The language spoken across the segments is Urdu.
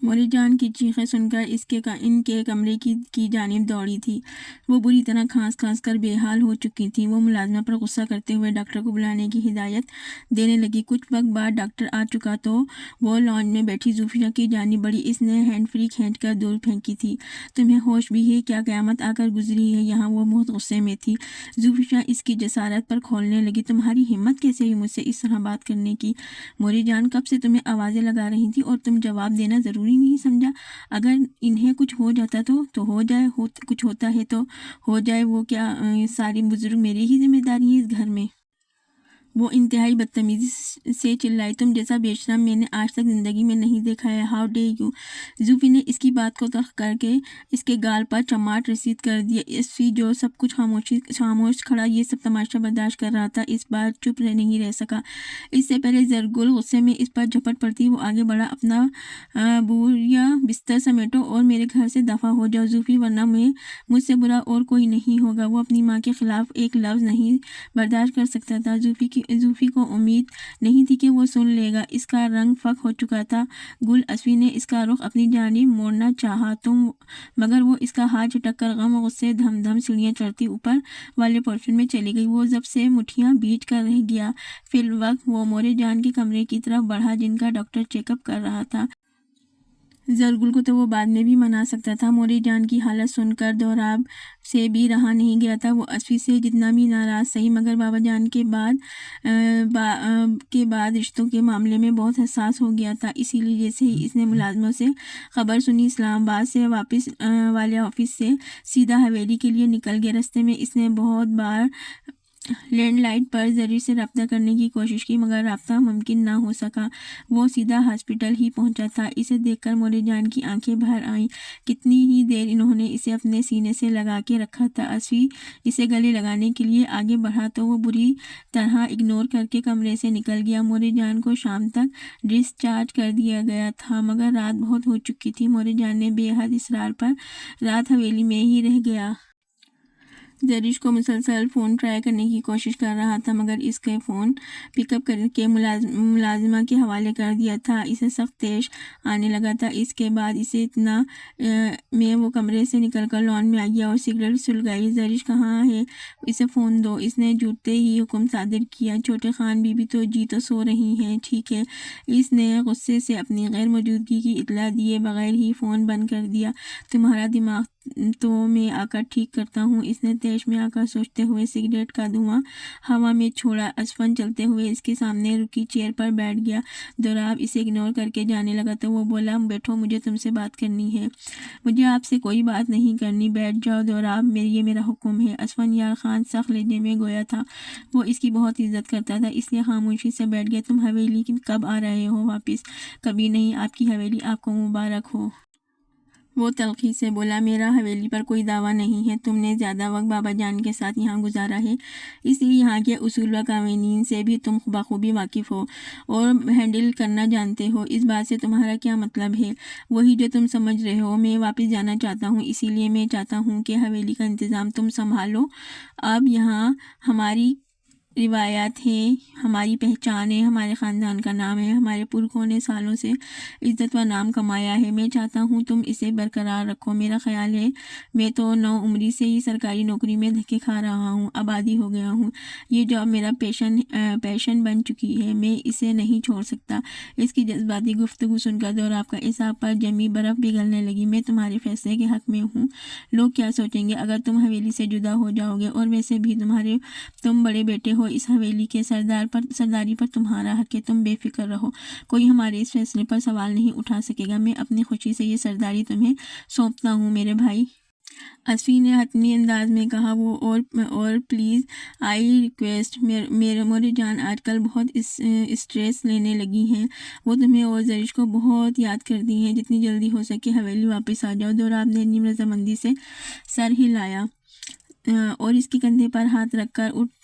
موری جان کی چیخیں سن کر ان کے کمرے کی جانب دوڑی تھی۔ وہ بری طرح کھانس کر بے حال ہو چکی تھی۔ وہ ملازمہ پر غصہ کرتے ہوئے ڈاکٹر کو بلانے کی ہدایت دینے لگی۔ کچھ وقت بعد ڈاکٹر آ چکا تو وہ لانج میں بیٹھی زوفیہ کی جانب بڑھی۔ اس نے ہینڈ فری کھینچ کر دور پھینکی تھی۔ تمہیں ہوش بھی ہے کیا؟ قیامت آ کر گزری ہے یہاں؟ وہ بہت غصے میں تھی۔ زوفیہ اس کی جسارت پر کھولنے لگی۔ تمہاری ہمت کیسے ہوئی مجھ سے اس طرح بات کرنے کی؟ موری جان کب سے تمہیں آوازیں لگا رہی تھی اور تم جواب دینا ضروری نہیں سمجھا؟ اگر انہیں کچھ ہو جاتا تو ہو جائے، کچھ ہوتا ہے تو ہو جائے، وہ کیا ساری بزرگ میری ہی ذمہ داری ہے اس گھر میں؟ وہ انتہائی بدتمیزی سے چلائی۔ تم جیسا بے شرم میں نے آج تک زندگی میں نہیں دیکھا ہے۔ How day you! زوفی نے اس کی بات کو تلخ کر کے اس کے گال پر چماٹ رسید کر دیا۔ اسفی جو سب کچھ خاموش کھڑا یہ سب تماشا برداشت کر رہا تھا اس بار چپ نہیں رہ سکا۔ اس سے پہلے زرگل غصے میں اس پر جھپٹ پڑتی وہ آگے بڑھا، اپنا بوریا بستر سمیٹو اور میرے گھر سے دفع ہو جاؤ زوفی، ورنہ مجھ سے برا اور کوئی نہیں ہوگا۔ وہ اپنی ماں کے خلاف ایک لفظ نہیں برداشت کر سکتا تھا۔ زوفی کو امید نہیں تھی کہ وہ سن لے گا۔ اس کا رنگ فک ہو چکا تھا۔ گل اسفی نے اس کا رخ اپنی جانب موڑنا چاہا مگر وہ اس کا ہاتھ جھٹک کر غم و غصے دھم سیڑھیاں چڑھتی اوپر والے پورشن میں چلی گئی۔ وہ ضبط سے مٹھیاں بیچ کر رہ گیا۔ فی الوقت وہ موری جان کے کمرے کی طرف بڑھا جن کا ڈاکٹر چیک اپ کر رہا تھا۔ زرگل کو تو وہ بعد میں بھی منا سکتا تھا۔ موری جان کی حالت سن کر دوراب سے بھی رہا نہیں گیا تھا۔ وہ اسفی سے جتنا بھی ناراض سہی مگر بابا جان کے بعد رشتوں کے معاملے میں بہت حساس ہو گیا تھا۔ اسی لیے جیسے ہی اس نے ملازموں سے خبر سنی اسلام آباد سے واپس والے آفس سے سیدھا حویلی کے لیے نکل گیا۔ رستے میں اس نے بہت بار لینڈ لائن پر زریر سے رابطہ کرنے کی کوشش کی مگر رابطہ ممکن نہ ہو سکا۔ وہ سیدھا ہاسپٹل ہی پہنچا تھا۔ اسے دیکھ کر موری جان کی آنکھیں بھر آئیں۔ کتنی ہی دیر انہوں نے اسے اپنے سینے سے لگا کے رکھا تھا۔ اسفی اسے گلے لگانے کے لیے آگے بڑھا تو وہ بری طرح اگنور کر کے کمرے سے نکل گیا۔ موری جان کو شام تک ڈسچارج کر دیا گیا تھا مگر رات بہت ہو چکی تھی۔ موری جان نے بے حد اصرار پر رات حویلی میں ہی رہ گیا۔ زرش کو مسلسل فون ٹرائی کرنے کی کوشش کر رہا تھا مگر اس کے فون پک اپ کر کے ملازمہ کے حوالے کر دیا تھا۔ اسے سخت تیش آنے لگا تھا۔ اس کے بعد اسے اتنا میں وہ کمرے سے نکل کر لان میں آ گیا اور سگریٹ سلگائی۔ زرش کہاں ہے؟ اسے فون دو، اس نے جوتے ہی حکم صادر کیا۔ چھوٹے خان بی بی تو سو رہی ہیں۔ ٹھیک ہے، اس نے غصے سے اپنی غیر موجودگی کی اطلاع دیے بغیر ہی فون بند کر دیا۔ تمہارا دماغ تو میں آ کر ٹھیک کرتا ہوں، اس نے تیش میں آ کر سوچتے ہوئے سگریٹ کا دھواں ہوا میں چھوڑا۔ اسفن چلتے ہوئے اس کے سامنے رکی چیئر پر بیٹھ گیا۔ دوراب اسے اگنور کر کے جانے لگا تو وہ بولا، بیٹھو، مجھے تم سے بات کرنی ہے۔ مجھے آپ سے کوئی بات نہیں کرنی، بیٹھ جاؤ دوراب، یہ میرا حکم ہے۔ اسفن یار خان سخت لہجے میں گویا تھا۔ وہ اس کی بہت عزت کرتا تھا اس لیے خاموشی سے بیٹھ گیا۔ تم حویلی کب آ رہے ہو واپس؟ کبھی نہیں، آپ کی حویلی آپ کو مبارک ہو۔ وہ تلخی سے بولا، میرا حویلی پر کوئی دعویٰ نہیں ہے۔ تم نے زیادہ وقت بابا جان کے ساتھ یہاں گزارا ہے اس لیے یہاں کے اصول و قوانین سے بھی تم بخوبی واقف ہو اور ہینڈل کرنا جانتے ہو۔ اس بات سے تمہارا کیا مطلب ہے؟ وہی جو تم سمجھ رہے ہو۔ میں واپس جانا چاہتا ہوں، اسی لیے میں چاہتا ہوں کہ حویلی کا انتظام تم سنبھالو۔ اب یہاں ہماری روایات ہیں، ہماری پہچان ہے، ہمارے خاندان کا نام ہے، ہمارے پرکھوں نے سالوں سے عزت و نام کمایا ہے۔ میں چاہتا ہوں تم اسے برقرار رکھو۔ میرا خیال ہے میں تو 9 عمری سے ہی سرکاری نوکری میں دھکے کھا رہا ہوں، اب عادی ہو گیا ہوں۔ یہ جاب میرا پیشن بن چکی ہے، میں اسے نہیں چھوڑ سکتا۔ اس کی جذباتی گفتگو سن کر دوراب کا اعصاب پر جمی برف پگھلنے لگی۔ میں تمہارے فیصلے کے حق میں ہوں۔ لوگ کیا سوچیں گے اگر تم حویلی سے جدا ہو جاؤ گے؟ اور ویسے بھی تم بڑے بیٹے ہو، اس حویلی کے سرداری پر تمہارا حق ہے۔ تم بے فکر رہو، کوئی ہمارے اس فیصلے پر سوال نہیں اٹھا سکے گا۔ میں اپنی خوشی سے یہ سرداری تمہیں سونپتا ہوں میرے بھائی۔ اسفی نے حتمی انداز میں کہا۔ وہ اور پلیز آئی ریکویسٹ، موری جان آج کل بہت اسٹریس لینے لگی ہیں۔ وہ تمہیں اور زرش کو بہت یاد کرتی ہیں۔ جتنی جلدی ہو سکے حویلی واپس آ جاؤ۔ دوراب نے نیم رضامندی سے سر ہلایا اور اس کے کندھے پر ہاتھ رکھ کر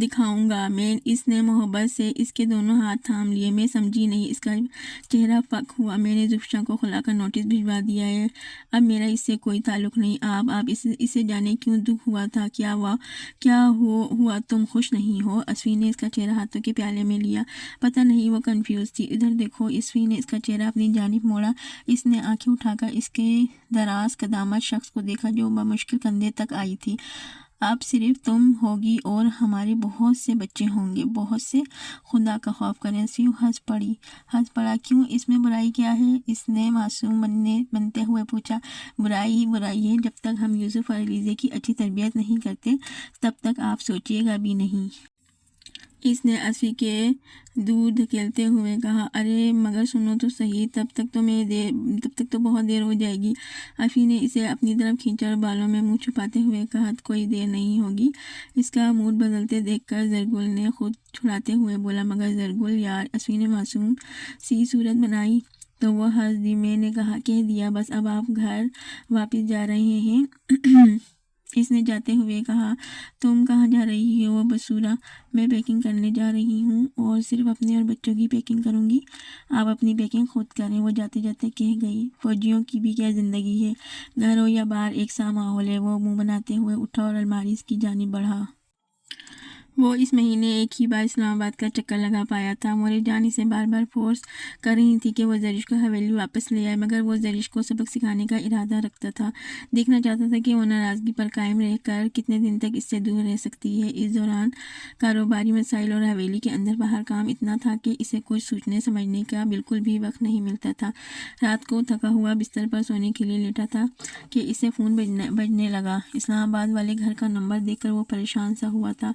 دکھاؤں گا۔ اس نے محبت سے اس کے دونوں ہاتھ تھام لیے۔ میں سمجھی نہیں، اس کا چہرہ فک ہوا۔ میں نے زوفشا کو خلا کا نوٹس بھجوا دیا ہے، اب میرا اس سے کوئی تعلق نہیں۔ آپ اسے جانے کیوں دکھ ہوا تھا؟ کیا ہوا تم خوش نہیں ہو؟ اسفی نے اس کا چہرہ ہاتھوں کے پیالے میں لیا۔ پتہ نہیں، وہ کنفیوز تھی۔ ادھر دیکھو۔ اسفی نے اس کا چہرہ اپنی جانب موڑا۔ اس نے آنکھیں اٹھا کر اس کے دراز قدامت شخص کو دیکھا جو بمشکل کندھے تک آئی تھی۔ اب صرف تم ہوگی اور ہمارے بہت سے بچے ہوں گے۔ بہت سے؟ خدا کا خوف کرے۔ اسفی ہنس پڑا۔ کیوں؟ اس میں برائی کیا ہے؟ اس نے معصوم بنتے ہوئے پوچھا۔ برائی ہے، جب تک ہم یوسف اور علیزہ کی اچھی تربیت نہیں کرتے تب تک آپ سوچیے گا بھی نہیں۔ اس نے اسفی کے دور دھکیلتے ہوئے کہا۔ ارے مگر سنو تو صحیح، تب تک تو بہت دیر ہو جائے گی۔ اسفی نے اسے اپنی طرف کھینچا اور بالوں میں منہ چھپاتے ہوئے کہا، کوئی دیر نہیں ہوگی۔ اس کا موڈ بدلتے دیکھ کر زرگل نے خود چھڑاتے ہوئے بولا، مگر زرگل یار۔ اسفی نے معصوم سی صورت بنائی تو وہ ہنس دی۔ میں نے کہہ دیا بس، اب آپ گھر واپس جا رہے ہیں؟ اس نے جاتے ہوئے کہا۔ تم کہاں جا رہی ہو بصورہ؟ میں پیکنگ کرنے جا رہی ہوں، اور صرف اپنے اور بچوں کی پیکنگ کروں گی۔ آپ اپنی پیکنگ خود کریں، وہ جاتے جاتے کہہ گئی۔ فوجیوں کی بھی کیا زندگی ہے، گھر ہو یا باہر ایک سا ماحول ہے۔ وہ منہ بناتے ہوئے اٹھا اور الماری کی جانب بڑھا۔ وہ اس مہینے ایک ہی بار اسلام آباد کا چکر لگا پایا تھا۔ موری جان اسے بار بار فورس کر رہی تھی کہ وہ زرش کو حویلی واپس لے آئے، مگر وہ زرش کو سبق سکھانے کا ارادہ رکھتا تھا۔ دیکھنا چاہتا تھا کہ وہ ناراضگی پر قائم رہ کر کتنے دن تک اس سے دور رہ سکتی ہے۔ اس دوران کاروباری مسائل اور حویلی کے اندر باہر کام اتنا تھا کہ اسے کچھ سوچنے سمجھنے کا بالکل بھی وقت نہیں ملتا تھا۔ رات کو تھکا ہوا بستر پر سونے کے لیے لیٹا تھا کہ اسے فون بجنے لگا۔ اسلام آباد والے گھر کا نمبر دیکھ کر وہ پریشان سا ہوا تھا۔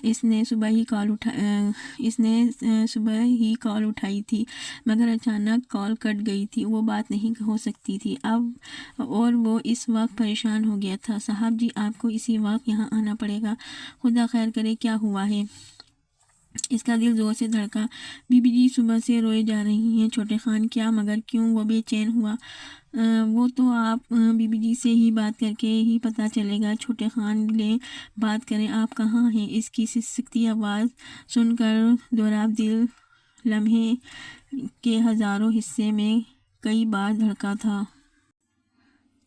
اس نے صبح ہی کال اٹھائی تھی، مگر اچانک کال کٹ گئی تھی۔ وہ بات نہیں ہو سکتی تھی اب، اور وہ اس وقت پریشان ہو گیا تھا۔ صاحب جی، آپ کو اسی وقت یہاں آنا پڑے گا۔ خدا خیر کرے، کیا ہوا ہے؟ اس کا دل زور سے دھڑکا۔ بی بی جی صبح سے روئے جا رہی ہیں۔ چھوٹے خان؟ کیا؟ مگر کیوں؟ وہ بے چین ہوا۔ وہ تو آپ بی بی جی سے ہی بات کر کے ہی پتہ چلے گا۔ چھوٹے خان لیں بات کریں، آپ کہاں ہیں؟ اس کی سسکتی آواز سن کر دوراب دل لمحے کے ہزاروں حصے میں کئی بار دھڑکا تھا۔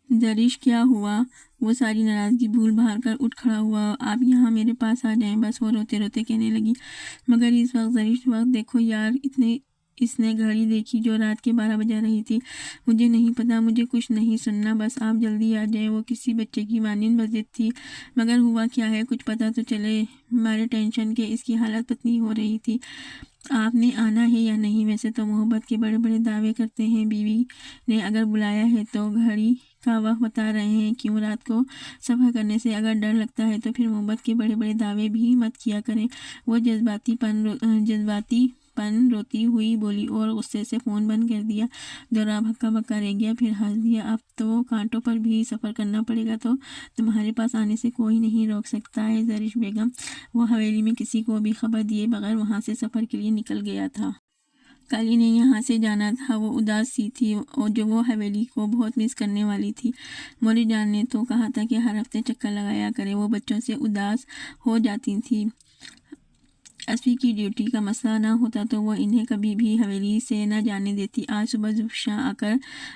زرش، کیا ہوا؟ وہ ساری ناراضگی بھول بھال کر اٹھ کھڑا ہوا۔ آپ یہاں میرے پاس آ جائیں بس، وہ روتے روتے کہنے لگی۔ مگر اس وقت زرش، وقت دیکھو یار۔ اس نے گھڑی دیکھی جو رات کے 12 بجا رہی تھی۔ مجھے نہیں پتا، مجھے کچھ نہیں سننا، بس آپ جلدی آ جائیں۔ وہ کسی بچے کی مانند بضد تھی۔ مگر ہوا کیا ہے؟ کچھ پتا تو چلے۔ مارے ٹینشن کے اس کی حالت پتلی ہو رہی تھی۔ آپ نے آنا ہے یا نہیں؟ ویسے تو محبت کے بڑے بڑے دعوے کرتے ہیں، بیوی نے اگر بلایا ہے تو گھڑی کا وقت بتا رہے ہیں۔ کیوں؟ رات کو سفر کرنے سے اگر ڈر لگتا ہے تو پھر محبت کے بڑے بڑے دعوے بھی مت کیا کریں۔ وہ جذباتی پن روتی ہوئی بولی اور غصے سے فون بند کر دیا۔ دوراب ہکا بکا رہ گیا، پھر ہنس دیا۔ اب تو کانٹوں پر بھی سفر کرنا پڑے گا تو تمہارے پاس آنے سے کوئی نہیں روک سکتا ہے زرش بیگم۔ وہ حویلی میں کسی کو بھی خبر دیے بغیر وہاں سے سفر کے لیے نکل گیا تھا۔ کل انہیں یہاں سے جانا تھا۔ وہ اداس سی تھی اور جو وہ حویلی کو بہت مس کرنے والی تھی۔ موری جان نے تو کہا تھا کہ ہر ہفتے چکر لگایا کرے۔ وہ بچوں سے اداس ہو جاتی تھی۔ اسفی کی ڈیوٹی کا مسئلہ نہ ہوتا تو وہ انہیں کبھی بھی حویلی سے نہ جانے دیتی۔ آج صبح زوفشا آ کر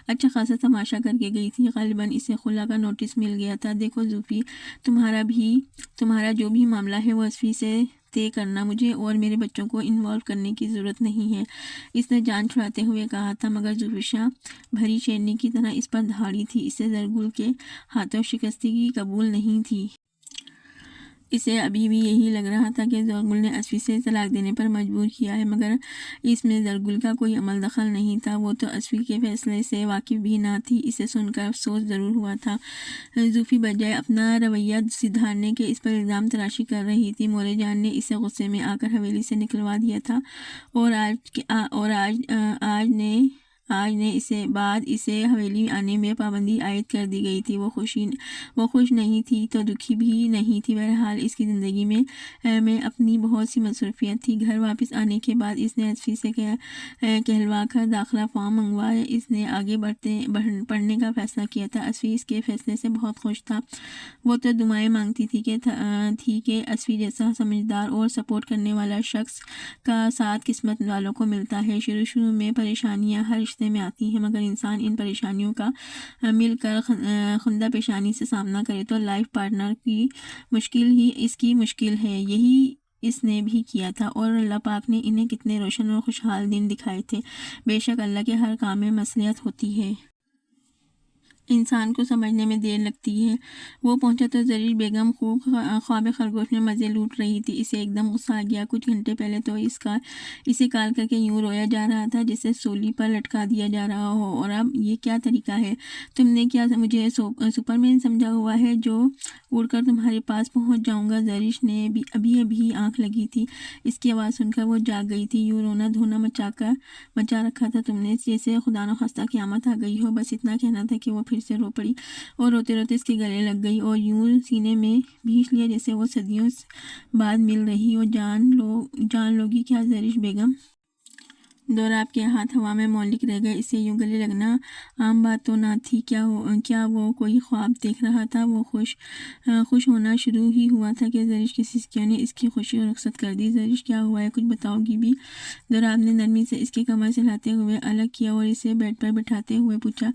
اچھا خاصا تماشا کر کے گئی تھی۔ غالباً اسے خلا کا نوٹس مل گیا تھا۔ دیکھو زوفی، تمہارا جو بھی معاملہ ہے وہ اسفی سے طے کرنا، مجھے اور میرے بچوں کو انوالو کرنے کی ضرورت نہیں ہے، اس نے جان چھڑاتے ہوئے کہا تھا۔ مگر زوفشا بھری شیرنی کی طرح اس پر دھاڑی تھی۔ اسے زرگل کے ہاتھوں شکستگی قبول نہیں تھی۔ اسے ابھی بھی یہی لگ رہا تھا کہ زرگل نے اسفی سے طلاق دینے پر مجبور کیا ہے، مگر اس میں زرگل کا کوئی عمل دخل نہیں تھا۔ وہ تو اسفی کے فیصلے سے واقف بھی نہ تھی۔ اسے سن کر افسوس ضرور ہوا تھا۔ زوفی بجائے اپنا رویہ سدھارنے کے اس پر الزام تراشی کر رہی تھی۔ موری جان نے اسے غصے میں آ کر حویلی سے نکلوا دیا تھا، اور آج نے اسے حویلی آنے میں پابندی عائد کر دی گئی تھی۔ وہ خوش نہیں تھی تو دکھی بھی نہیں تھی۔ بہرحال اس کی زندگی میں اپنی بہت سی مصروفیت تھی۔ گھر واپس آنے کے بعد اس نے اسفی سے کہلوا کر داخلہ فارم منگوایا۔ اس نے آگے پڑھنے کا فیصلہ کیا تھا۔ اسفی اس کے فیصلے سے بہت خوش تھا۔ وہ تو دعائیں مانگتی تھی کہ اسفی جیسا سمجھدار اور سپورٹ کرنے والا شخص کا ساتھ قسمت والوں کو ملتا ہے۔ شروع میں پریشانیاں ہر رشتے میں آتی ہیں، مگر انسان ان پریشانیوں کا مل کر خندہ پیشانی سے سامنا کرے تو لائف پارٹنر کی مشکل ہی اس کی مشکل ہے۔ یہی اس نے بھی کیا تھا، اور اللہ پاک نے انہیں کتنے روشن اور خوشحال دن دکھائے تھے۔ بے شک اللہ کے ہر کام میں مصلحت ہوتی ہے۔ انسان کو سمجھنے میں دیر لگتی ہے۔ وہ پہنچا تو زریر بیگم خواب خرگوش میں مزے لوٹ رہی تھی۔ اسے ایک دم غصہ آ گیا۔ کچھ گھنٹے پہلے تو اسے کال کر کے یوں رویا جا رہا تھا جسے سولی پر لٹکا دیا جا رہا ہو، اور اب یہ کیا طریقہ ہے؟ تم نے کیا مجھے سپرمین سمجھا ہوا ہے جو اڑ کر تمہارے پاس پہنچ جاؤں گا؟ زرش نے ابھی آنکھ لگی تھی۔ اس کی آواز سن کر وہ جاگ گئی تھی۔ یوں رونا دھونا مچا رکھا تھا تم نے جیسے خدا نخواستہ قیامت آ گئی ہو۔ بس اتنا کہنا تھا کہ وہ پھر سے رو پڑی اور روتے روتے اس کے گلے لگ گئی اور یوں سینے میں بھینچ لیا جیسے وہ صدیوں بعد مل رہی ہو۔ جان لوگی کیا زرش بیگم؟ دوراب کے ہاتھ ہوا میں معلق رہ گئے۔ اسے یوں گلے لگنا عام بات تو نہ تھی۔ کیا وہ کوئی خواب دیکھ رہا تھا؟ وہ خوش ہونا شروع ہی ہوا تھا کہ زرش کی سسکیوں نے اس کی خوشی رخصت کر دی۔ زرش کیا ہوا ہے؟ کچھ بتاؤ گی بھی؟ دوراب نے نرمی سے اس کے کمر سے ہلاتے ہوئے الگ کیا اور اسے بیڈ پر بٹھاتے ہوئے پوچھا،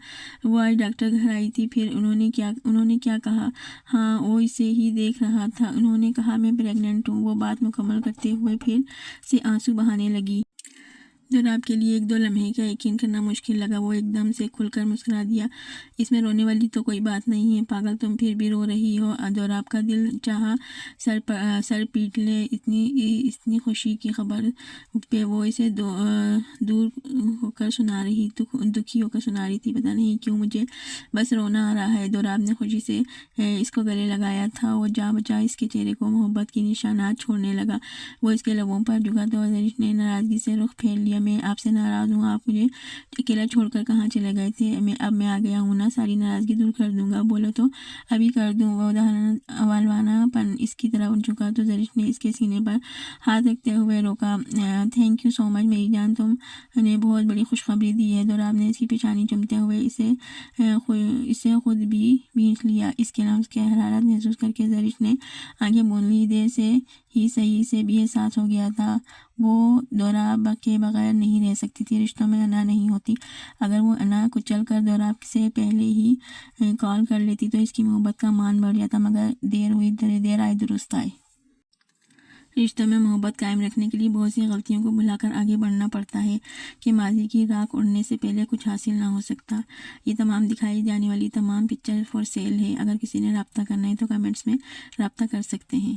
وہ آج ڈاکٹر گھر آئی تھی، پھر انہوں نے کیا کہا؟ ہاں، وہ اسے ہی دیکھ رہا تھا۔ انہوں نے کہا میں پریگننٹ ہوں۔ وہ بات مکمل کرتے ہوئے پھر سے آنسو بہانے لگی۔ دوراب کے لیے ایک دو لمحے کا یقین کرنا مشکل لگا۔ وہ ایک دم سے کھل کر مسکرا دیا۔ اس میں رونے والی تو کوئی بات نہیں ہے پاگل، تم پھر بھی رو رہی ہو۔ دوراب کا دل چاہا سر پیٹ لے، اتنی خوشی کی خبر پہ وہ اسے دکھی ہو کر سنا رہی تھی۔ پتہ نہیں کیوں مجھے بس رونا آ رہا ہے۔ دوراب نے خوشی سے اس کو گلے لگایا تھا۔ وہ جا بجا اس کے چہرے کو محبت کی نشانات چھوڑنے لگا۔ وہ اس کے لبوں پر جھکا تو زرش نے ناراضگی سے رخ پھیر لیا۔ میں آپ سے ناراض ہوں، آپ مجھے اکیلا چھوڑ کر کہاں چلے گئے تھے؟ اب میں آ گیا ہوں نا، ساری ناراضگی دور کر دوں گا، بولو تو ابھی کر دوں۔ وہ والوانہ پن اس کی طرف جھکا تو زرش نے اس کے سینے پر ہاتھ رکھتے ہوئے روکا۔ تھینک یو سو مچ میری جان، تم نے بہت بڑی خوشخبری دی ہے۔ دوراب نے اس کی پیشانی چومتے ہوئے اسے خود بھی بھینچ لیا۔ اس کے لمس کی حرارت محسوس کر کے زرش نے آنکھیں بون لی۔ دیر سے ہی صحیح سے بھی احساس ہو گیا تھا وہ دوراب کے بغیر نہیں رہ سکتی تھی۔ رشتوں میں انا نہیں ہوتی۔ اگر وہ انا کچل کر دوراب سے پہلے ہی کال کر لیتی تو اس کی محبت کا مان بڑھ جاتا، مگر دیر آئے درست آئے۔ رشتوں میں محبت قائم رکھنے کے لیے بہت سی غلطیوں کو بھلا کر آگے بڑھنا پڑتا ہے کہ ماضی کی راکھ اڑنے سے پہلے کچھ حاصل نہ ہو سکتا۔ یہ تمام دکھائی جانے والی تمام پکچر فور سیل ہے۔ اگر کسی نے رابطہ کرنا ہے تو کمنٹس میں رابطہ کر سکتے ہیں۔